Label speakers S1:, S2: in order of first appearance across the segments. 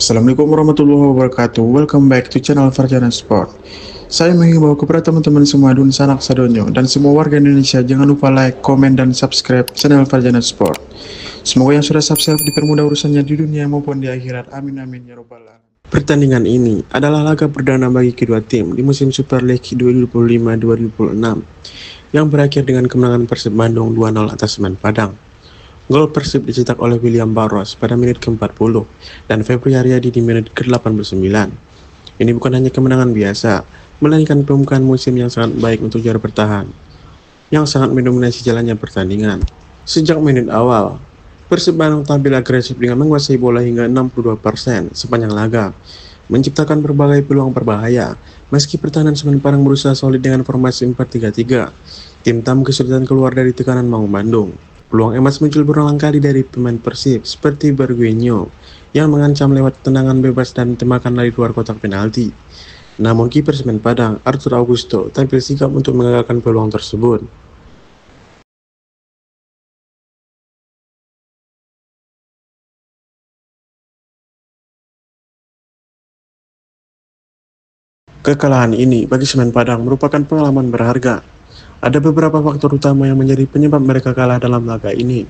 S1: Assalamualaikum warahmatullahi wabarakatuh. Welcome back to channel Farjana Sport. Saya menghimbau kepada teman-teman semua dun sanak sadonyo dan semua warga Indonesia jangan lupa like, komen, dan subscribe channel Farjana Sport. Semoga yang sudah subscribe dipermudah urusannya di dunia maupun di akhirat. Amin amin ya robbal alamin. Pertandingan ini adalah laga perdana bagi kedua tim di musim Super League 2025-2026 yang berakhir dengan kemenangan Persib Bandung 2-0 atas Semen Padang. Gol Persib dicetak oleh William Barros pada menit ke-40 dan Febri Haryadi di menit ke-89. Ini bukan hanya kemenangan biasa, melainkan pembukaan musim yang sangat baik untuk juara bertahan, yang sangat mendominasi jalannya pertandingan. Sejak menit awal, Persib Bandung tampil agresif dengan menguasai bola hingga 62% sepanjang laga, menciptakan berbagai peluang berbahaya. Meski pertahanan Semen Padang berusaha solid dengan formasi 4-3-3, tim tamu kesulitan keluar dari tekanan Maung Bandung. Peluang emas muncul berulang kali dari pemain Persib seperti Berguinho yang mengancam lewat tendangan bebas dan tembakan dari luar kotak penalti. Namun kiper Semen Padang, Arthur Augusto, tampil sigap untuk mengagalkan peluang tersebut. Kekalahan ini bagi Semen Padang merupakan pengalaman berharga. Ada beberapa faktor utama yang menjadi penyebab mereka kalah dalam laga ini.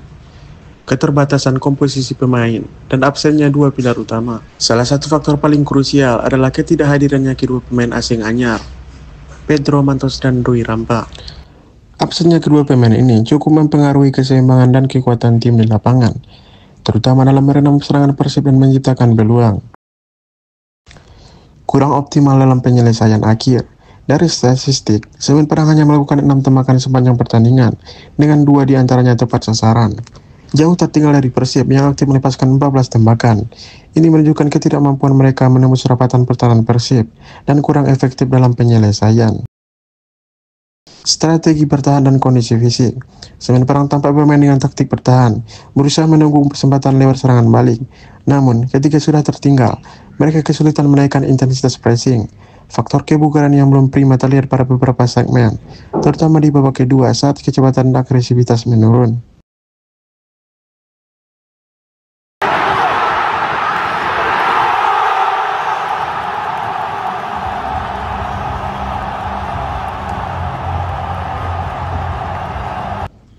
S1: Keterbatasan komposisi pemain dan absennya dua pilar utama. Salah satu faktor paling krusial adalah ketidakhadirannya kedua pemain asing anyar, Pedro Mantos dan Rui Rampa. Absennya kedua pemain ini cukup mempengaruhi keseimbangan dan kekuatan tim di lapangan, terutama dalam meredam serangan Persib dan menciptakan peluang. Kurang optimal dalam penyelesaian akhir. Dari statistik, Semen Padang hanya melakukan 6 tembakan sepanjang pertandingan, dengan 2 diantaranya tepat sasaran. Jauh tertinggal dari Persib yang aktif melepaskan 14 tembakan. Ini menunjukkan ketidakmampuan mereka menembus rapatan pertahanan Persib dan kurang efektif dalam penyelesaian. Strategi bertahan dan kondisi fisik. Semen Padang tampak bermain dengan taktik bertahan, berusaha menunggu kesempatan lewat serangan balik. Namun, ketika sudah tertinggal, mereka kesulitan menaikkan intensitas pressing. Faktor kebugaran yang belum prima terlihat pada beberapa segmen, terutama di babak kedua saat kecepatan dan agresivitas menurun.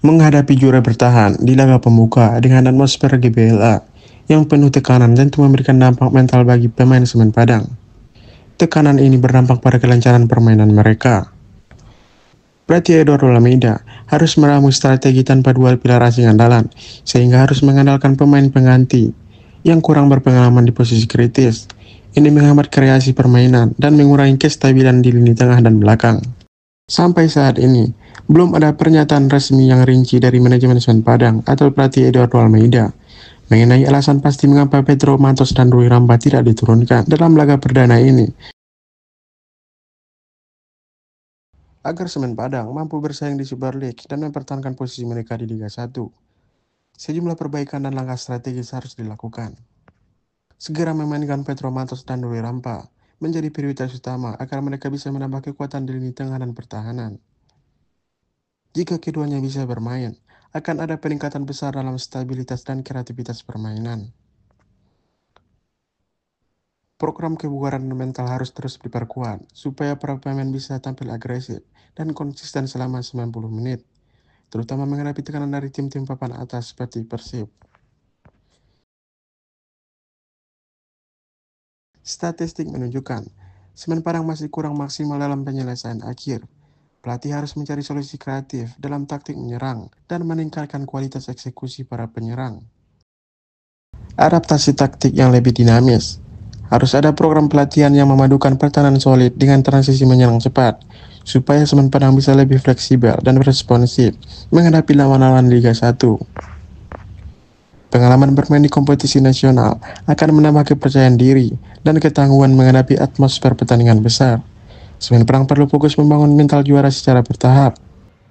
S1: Menghadapi juara bertahan di laga pembuka dengan atmosfer GBLA yang penuh tekanan tentu memberikan dampak mental bagi pemain Semen Padang. Tekanan ini berdampak pada kelancaran permainan mereka. Pelatih Eduardo Almeida harus meramu strategi tanpa dua pilar asing andalan, sehingga harus mengandalkan pemain pengganti yang kurang berpengalaman di posisi kritis. Ini menghambat kreasi permainan dan mengurangi kestabilan di lini tengah dan belakang. Sampai saat ini, belum ada pernyataan resmi yang rinci dari manajemen Semen Padang atau pelatih Eduardo Almeida mengenai alasan pasti mengapa Pedro Mantos dan Rui Rampa tidak diturunkan dalam laga perdana ini. Agar Semen Padang mampu bersaing di Super League dan mempertahankan posisi mereka di Liga 1, sejumlah perbaikan dan langkah strategis harus dilakukan. Segera memainkan Pedro Mantos dan Rui Rampa menjadi prioritas utama agar mereka bisa menambah kekuatan di lini tengah dan pertahanan. Jika keduanya bisa bermain, akan ada peningkatan besar dalam stabilitas dan kreativitas permainan. Program kebugaran mental harus terus diperkuat, supaya para pemain bisa tampil agresif dan konsisten selama 90 menit, terutama menghadapi tekanan dari tim-tim papan atas seperti Persib. Statistik menunjukkan, Semen Padang masih kurang maksimal dalam penyelesaian akhir. Pelatih harus mencari solusi kreatif dalam taktik menyerang dan meningkatkan kualitas eksekusi para penyerang. Adaptasi taktik yang lebih dinamis. Harus ada program pelatihan yang memadukan pertahanan solid dengan transisi menyerang cepat, supaya Semen Padang bisa lebih fleksibel dan responsif menghadapi lawan-lawan Liga 1. Pengalaman bermain di kompetisi nasional akan menambah kepercayaan diri dan ketangguhan menghadapi atmosfer pertandingan besar. Semen Padang perlu fokus membangun mental juara secara bertahap.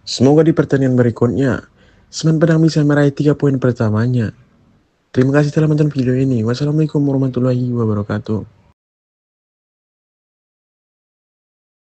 S1: Semoga di pertandingan berikutnya, Semen Padang bisa meraih 3 poin pertamanya. Terima kasih telah menonton video ini. Wassalamualaikum warahmatullahi wabarakatuh.